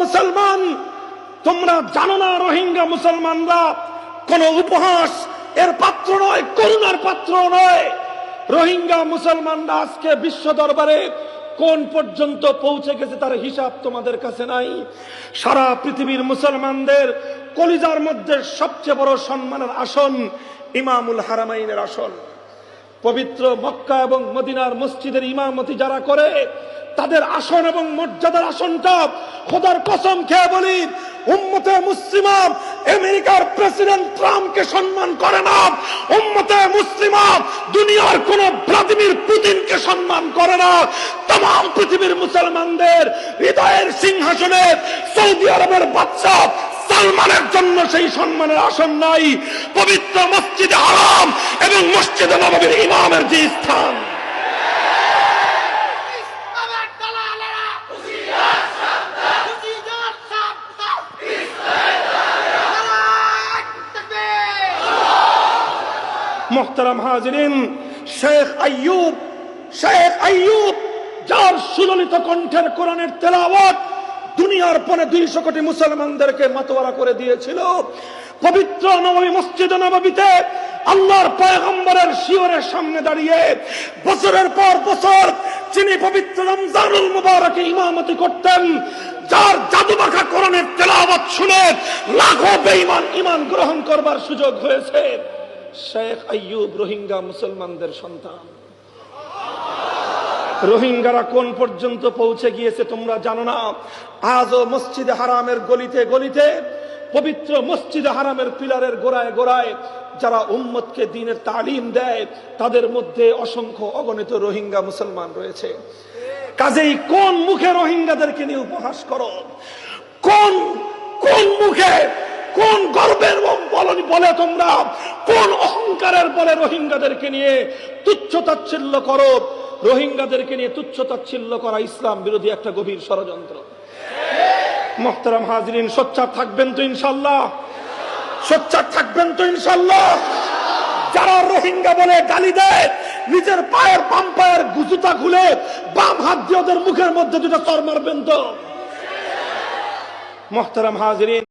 মুসলমান, তোমরা জানো না রোহিঙ্গা মুসলমানরা কোন উপহাস এর পাত্র নয়, করুণার পাত্র নয়। রোহিঙ্গা মুসলমানরা আজকে বিশ্ব দরবারে কোন পর্যন্ত পৌঁছে গেছে তার হিসাব তোমাদের কাছে নাই। সারা পৃথিবীর মুসলমানদের কলিজার মধ্যে সবচেয়ে বড় সম্মানের আসন ইমামুল হারামাইনের আসন। পবিত্র মক্কা এবং মদিনার মসজিদের ইমামতি যারা করে তাদের আসন এবং মর্যাদার আসনটা খোদার কসম খেয়ে বলি, উম্মতে মুসলিমা আমেরিকার প্রেসিডেন্ট ট্রাম্পকে সম্মান করে না, উম্মতে মুসলিমা দুনিয়ার কোন ভ্লাদিমির পুতিনকে সম্মান করে না। तमाम পৃথিবীর মুসলমানদের হৃদয়ের সিংহাসনে সৌদি আরবের বাদশা সালমানের জন্য সেই সম্মানের আসন নাই। পবিত্র মসজিদে হারাম এবং মসজিদে নববীর ইমামের যে স্থান, মোহতারাম হাজিরিন, শেখ আইয়ুব যার সুললিত কণ্ঠের কোরআনের তেলাওয়াত দুনিয়ার পনে 200 কোটি মুসলমানদেরকে মাতোয়ারা করে দিয়েছিল। পবিত্র নববী মসজিদে নববীতে আল্লাহর পয়গম্বরের শিয়রের সামনে দাঁড়িয়ে বছরের পর বছর যিনি পবিত্র রমজানুল মুবারকে ইমামতি করতেন, যার জাদুমাখা কোরআনের তেলাওয়াত শুনে লাখো বেঈমান ঈমান গ্রহণ করবার সুযোগ হয়েছে, শেখ আইয়ুব রোহিঙ্গা মুসলমানদের সন্তান। রোহিঙ্গারা কোন পর্যন্ত পৌঁছে গিয়েছে তোমরা জানো না। আজও মসজিদে হারামের গলিতে গলিতে, পবিত্র মসজিদে হারামের পিলারের গোড়ায় গোড়ায় যারা উম্মতকে দ্বীনের তালিম দেয় তাদের মধ্যে অসংখ্য অগণিত রোহিঙ্গা মুসলমান রয়েছে। কাজেই কোন মুখে রোহিঙ্গাদেরকে নিয়ে উপহাস করো? কোন মুখে, কোন গর্বের বলে তোমরা, কোন অহংকারের বলে রোহিঙ্গাদেরকে নিয়ে তুচ্ছ তাচ্ছিল্য করো? রোহিঙ্গাদেরকে নিয়ে তুচ্ছ তাচ্ছিল্য করা ইসলাম বিরোধী একটা গভীর ষড়যন্ত্র। মুহতারাম হাজিরিন, সোচ্চার থাকবেন তো ইনশাআল্লাহ? সোচ্চার থাকবেন তো ইনশাআল্লাহ? যারা রোহিঙ্গা বলে গালি দেয়, নিজের পায়ের বাম পায়ের জুতা খুলে বাম হাত দিয়ে ওদের মুখের মধ্যে দুটো চড় মারবেন তো? মুহতারাম হাজিরিন।